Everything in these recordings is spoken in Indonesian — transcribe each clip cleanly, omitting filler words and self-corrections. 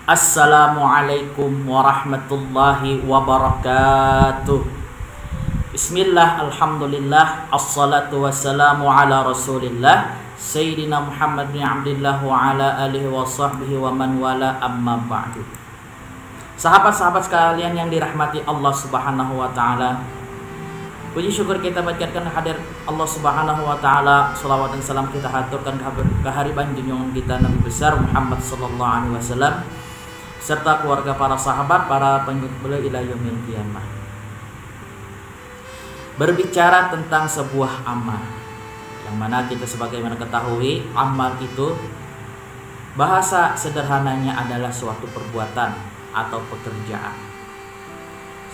Assalamualaikum warahmatullahi wabarakatuh. Bismillah, alhamdulillah, assalatu wassalamu ala rasulillah Sayyidina Muhammad bin Abdillah wa ala alihi wa sahbihi wa man wala, amma ba'du. Sahabat-sahabat sekalian yang dirahmati Allah subhanahu wa ta'ala, puji syukur kita panjatkan hadir Allah subhanahu wa ta'ala. Salawat dan salam kita haturkan ke hariban junjungan kita Nabi besar Muhammad sallallahu alaihi wasallam serta keluarga, para sahabat, para pengikut beliau ila yaumil qiyamah. Berbicara tentang sebuah amal, yang mana kita sebagaimana ketahui, amal itu bahasa sederhananya adalah suatu perbuatan atau pekerjaan.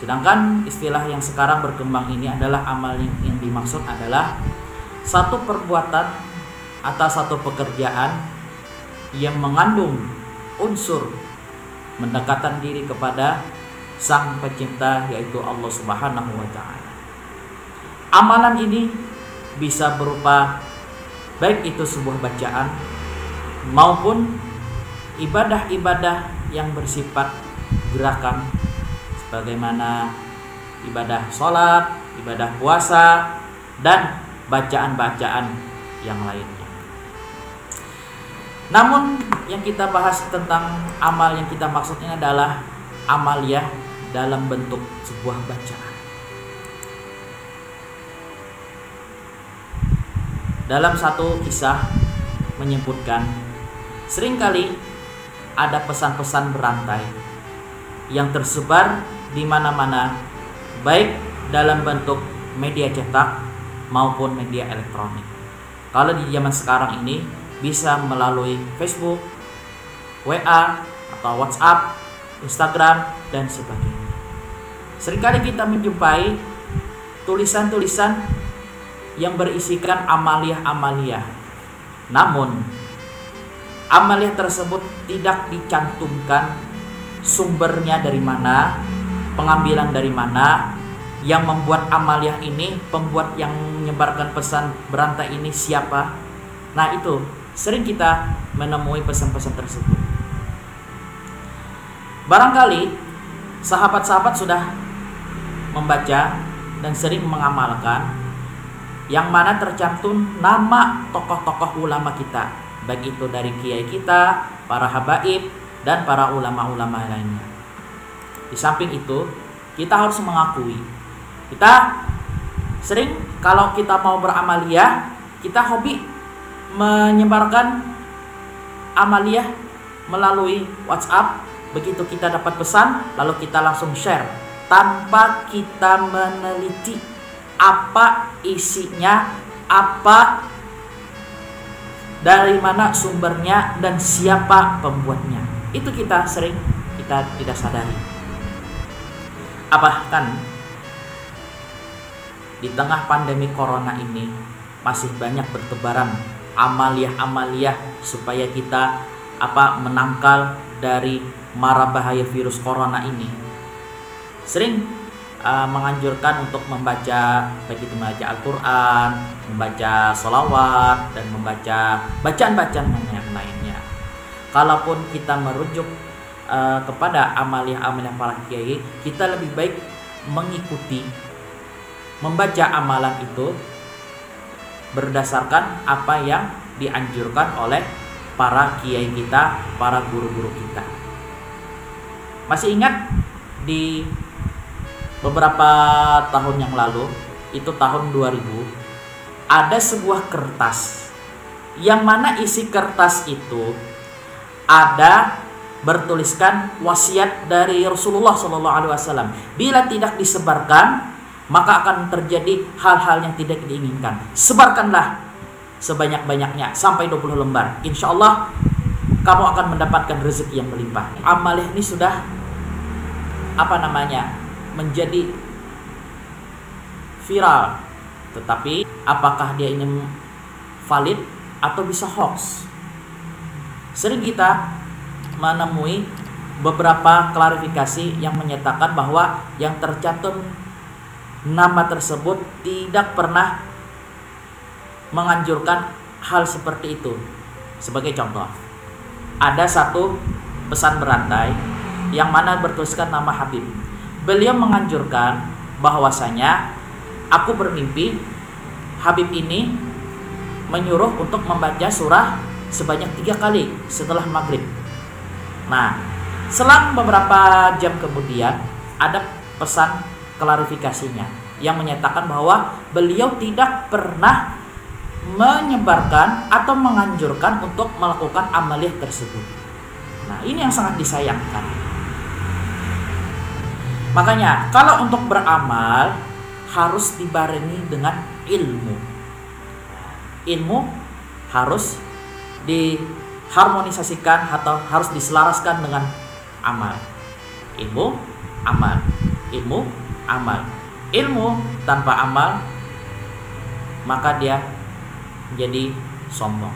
Sedangkan istilah yang sekarang berkembang ini adalah amal yang dimaksud adalah satu perbuatan atau satu pekerjaan yang mengandung unsur mendekatan diri kepada Sang Pencipta, yaitu Allah Subhanahu wa ta'ala. Amalan ini bisa berupa baik itu sebuah bacaan maupun ibadah-ibadah yang bersifat gerakan, sebagaimana ibadah sholat, ibadah puasa, dan bacaan-bacaan yang lainnya. Namun yang kita bahas tentang amal yang kita maksud ini adalah amaliyah dalam bentuk sebuah bacaan. Dalam satu kisah menyebutkan, seringkali ada pesan-pesan berantai yang tersebar di mana-mana, baik dalam bentuk media cetak maupun media elektronik. Kalau di zaman sekarang ini bisa melalui Facebook, WA, atau WhatsApp, Instagram, dan sebagainya. Seringkali kita menjumpai tulisan-tulisan yang berisikan amaliyah-amaliyah. Namun, amaliyah tersebut tidak dicantumkan sumbernya dari mana, pengambilan dari mana, yang membuat amaliyah ini, pembuat yang menyebarkan pesan berantai ini siapa. Nah, itu sering kita menemui pesan-pesan tersebut. Barangkali sahabat-sahabat sudah membaca dan sering mengamalkan yang mana tercantum nama tokoh-tokoh ulama kita, baik itu dari kiai kita, para habaib, dan para ulama-ulama lainnya. Di samping itu, kita harus mengakui, kita sering kalau kita mau beramaliyah, kita hobi menyebarkan amaliyah melalui WhatsApp. Begitu kita dapat pesan, lalu kita langsung share tanpa kita meneliti apa isinya, apa dari mana sumbernya, dan siapa pembuatnya. Itu kita tidak sadari. Bahkan di tengah pandemi corona ini masih banyak bertebaran amaliyah-amaliyah supaya kita menangkal dari mara bahaya virus corona ini. Sering menganjurkan untuk membaca, baik itu membaca Al-Quran, membaca sholawat, dan membaca bacaan-bacaan yang lainnya. Kalaupun kita merujuk kepada amaliyah-amaliyah para kiai, kita lebih baik mengikuti, membaca amalan itu berdasarkan apa yang dianjurkan oleh para kiai kita, para guru-guru kita. Masih ingat di beberapa tahun yang lalu, itu tahun 2000, ada sebuah kertas yang mana isi kertas itu ada bertuliskan wasiat dari Rasulullah SAW. Bila tidak disebarkan, maka akan terjadi hal-hal yang tidak diinginkan. Sebarkanlah sebanyak-banyaknya sampai 20 lembar. Insya Allah kamu akan mendapatkan rezeki yang melimpah. Amaliyah ini sudah menjadi viral. Tetapi apakah dia ini valid atau bisa hoax? Sering kita menemui beberapa klarifikasi yang menyatakan bahwa yang tercantum nama tersebut tidak pernah menganjurkan hal seperti itu. Sebagai contoh, ada satu pesan berantai yang mana bertuliskan nama Habib. Beliau menganjurkan bahwasanya aku bermimpi Habib ini menyuruh untuk membaca surah sebanyak 3 kali setelah maghrib. Nah, selang beberapa jam kemudian ada pesan klarifikasinya yang menyatakan bahwa beliau tidak pernah menyebarkan atau menganjurkan untuk melakukan amaliyah tersebut. Nah, ini yang sangat disayangkan. Makanya kalau untuk beramal harus dibarengi dengan ilmu. Ilmu harus diharmonisasikan atau harus diselaraskan dengan amal. Ilmu, amal. Ilmu, amal. Ilmu tanpa amal maka dia menjadi sombong.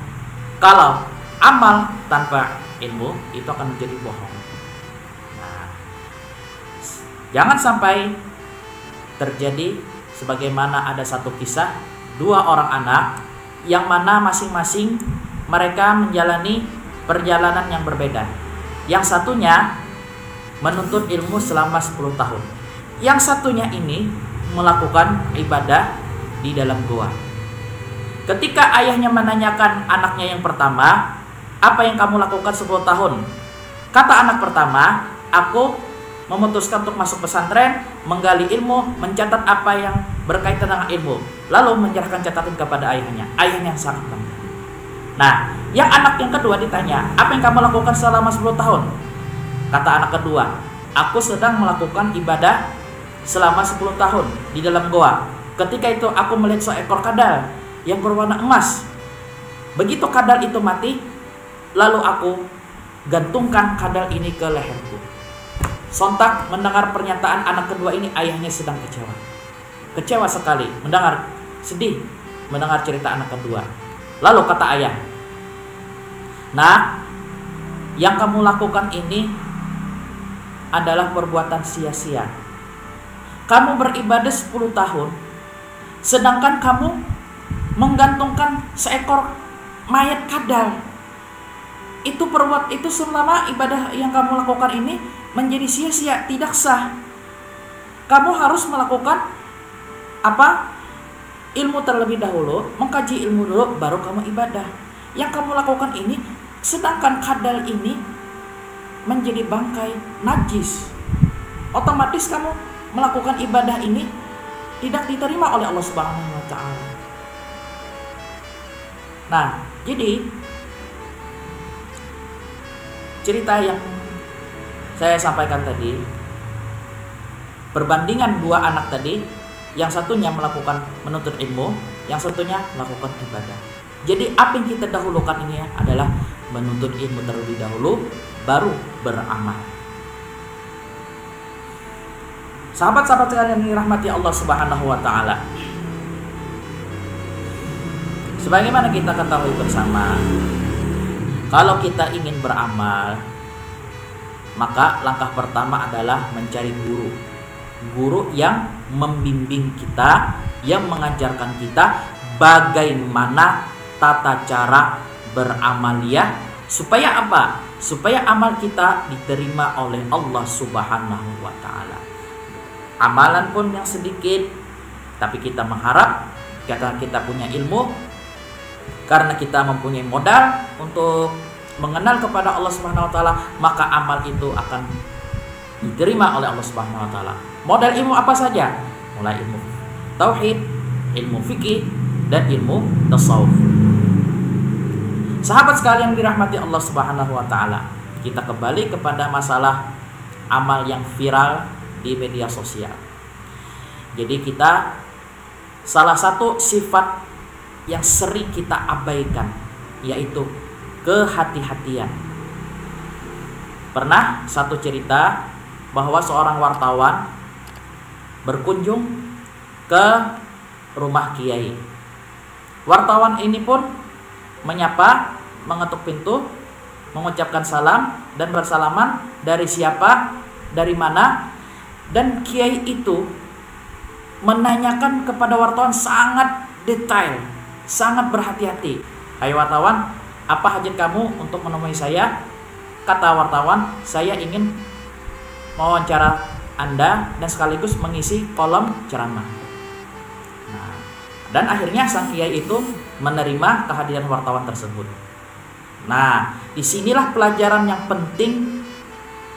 Kalau amal tanpa ilmu itu akan menjadi bohong. Nah, jangan sampai terjadi sebagaimana ada satu kisah 2 orang anak yang mana masing-masing mereka menjalani perjalanan yang berbeda. Yang satunya menuntut ilmu selama 10 tahun. Yang satunya ini melakukan ibadah di dalam gua. Ketika ayahnya menanyakan anaknya yang pertama, apa yang kamu lakukan 10 tahun? Kata anak pertama, aku memutuskan untuk masuk pesantren, menggali ilmu, mencatat apa yang berkaitan dengan ilmu, lalu menyerahkan catatan kepada ayahnya. Ayahnya yang sangat bangga. Nah, yang anak yang kedua ditanya, apa yang kamu lakukan selama 10 tahun? Kata anak kedua, aku sedang melakukan ibadah selama 10 tahun di dalam goa. Ketika itu aku melihat seekor kadal yang berwarna emas. Begitu kadal itu mati, lalu aku gantungkan kadal ini ke leherku. Sontak mendengar pernyataan anak kedua ini, ayahnya sedang kecewa. Kecewa sekali, sedih mendengar cerita anak kedua. Lalu kata ayah, "Nah, yang kamu lakukan ini adalah perbuatan sia-sia. Kamu beribadah 10 tahun, sedangkan kamu menggantungkan seekor mayat kadal. Itu selama ibadah yang kamu lakukan ini menjadi sia-sia, tidak sah. Kamu harus melakukan ilmu terlebih dahulu, mengkaji ilmu dulu, baru kamu ibadah. Yang kamu lakukan ini, sedangkan kadal ini menjadi bangkai najis. Otomatis kamu melakukan ibadah ini tidak diterima oleh Allah Subhanahu wa taala." Nah, jadi cerita yang saya sampaikan tadi, perbandingan 2 anak tadi, yang satunya melakukan menuntut ilmu, yang satunya melakukan ibadah. Jadi apa yang kita dahulukan ini adalah menuntut ilmu terlebih dahulu, baru beramal. Sahabat-sahabat sekalian yang dirahmati Allah Subhanahu wa taala, sebagaimana kita ketahui bersama, kalau kita ingin beramal, maka langkah pertama adalah mencari guru. Guru yang membimbing kita, yang mengajarkan kita bagaimana tata cara beramaliyah, supaya apa? Supaya amal kita diterima oleh Allah Subhanahu wa taala. Amalan pun yang sedikit, tapi kita mengharap karena kita punya ilmu, karena kita mempunyai modal untuk mengenal kepada Allah Subhanahu wa taala, maka amal itu akan diterima oleh Allah Subhanahu wa taala. Modal ilmu apa saja? Mulai ilmu tauhid, ilmu fikih, dan ilmu tasawuf. Sahabat sekalian dirahmati Allah Subhanahu wa taala, kita kembali kepada masalah amal yang viral di media sosial. Jadi salah satu sifat yang sering kita abaikan yaitu kehati-hatian. Pernah satu cerita bahwa seorang wartawan berkunjung ke rumah kiai. Wartawan ini pun menyapa, mengetuk pintu, mengucapkan salam dan bersalaman, dari siapa, dari mana, dan kiai itu menanyakan kepada wartawan sangat detail, sangat berhati-hati. "Hai wartawan, apa hajat kamu untuk menemui saya?" kata wartawan, saya ingin mewawancara Anda dan sekaligus mengisi kolom ceramah. Nah, dan akhirnya sang kiai itu menerima kehadiran wartawan tersebut. Nah, disinilah pelajaran yang penting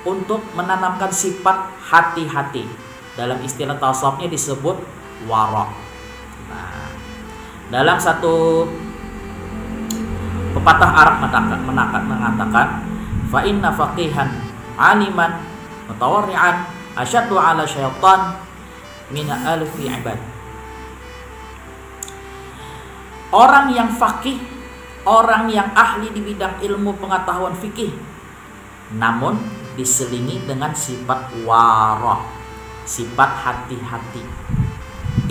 untuk menanamkan sifat hati-hati. Dalam istilah tasawufnya disebut wara'. Nah, dalam satu pepatah Arab mengatakan, fa inna faqihan aliman mutawarri'an asyaddu 'ala syaitan min alfi ibad. Orang yang faqih, orang yang ahli di bidang ilmu pengetahuan fikih, namun diselingi dengan sifat wara', sifat hati-hati.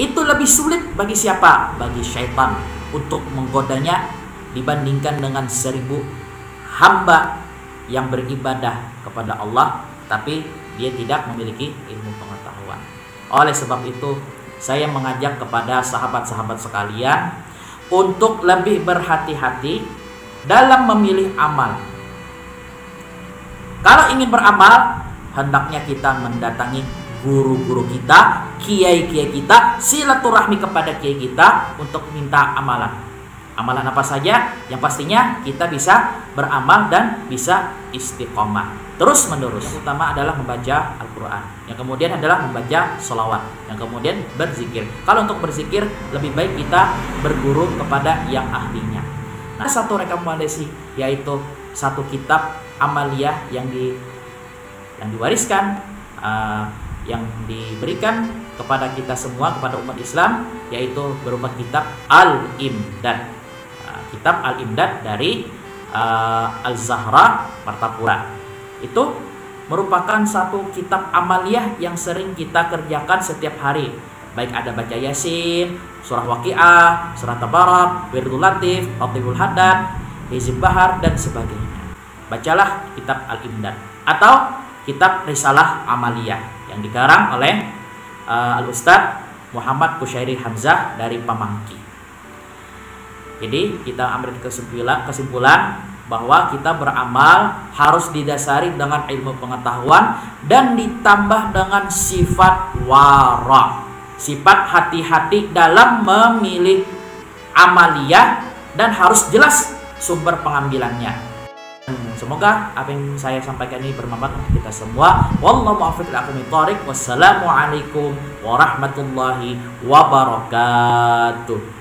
Itu lebih sulit bagi siapa? Bagi syaitan untuk menggodanya dibandingkan dengan 1000 hamba yang beribadah kepada Allah tapi dia tidak memiliki ilmu pengetahuan. Oleh sebab itu, saya mengajak kepada sahabat-sahabat sekalian untuk lebih berhati-hati dalam memilih amal. Kalau ingin beramal, hendaknya kita mendatangi guru-guru kita, kiai-kiai kita, silaturahmi kepada kiai kita untuk minta amalan. Amalan apa saja? Yang pastinya kita bisa beramal dan bisa istiqomah terus menerus. Yang utama adalah membaca Al-Quran, yang kemudian adalah membaca sholawat, yang kemudian berzikir. Kalau untuk berzikir, lebih baik kita berguru kepada yang ahlinya. Nah, satu rekomendasi yaitu satu kitab amaliyah yang diwariskan, yang diberikan kepada kita semua, kepada umat Islam, yaitu berupa kitab Al-Imdad. Kitab Al-Imdad dari Al-Zahra Martapura. Itu merupakan satu kitab amaliyah yang sering kita kerjakan setiap hari. Baik ada baca Yasin, surah Waqiah, surah Tabarak, Wirdul Latif, Ratibul Haddad, Hizib Bahar, dan sebagainya. Bacalah kitab Al-Imdad atau kitab Risalah Amaliyah yang dikarang oleh Al-Ustadz Muhammad Kusyairi Hamzah dari Pamangki. Jadi kita ambil kesimpulan bahwa kita beramal harus didasari dengan ilmu pengetahuan dan ditambah dengan sifat wara', sifat hati-hati dalam memilih amaliyah, dan harus jelas sumber pengambilannya. Semoga apa yang saya sampaikan ini bermanfaat untuk kita semua. Wallahu muwaffiq ila aqwamit thoriq. Wassalamualaikum warahmatullahi wabarakatuh.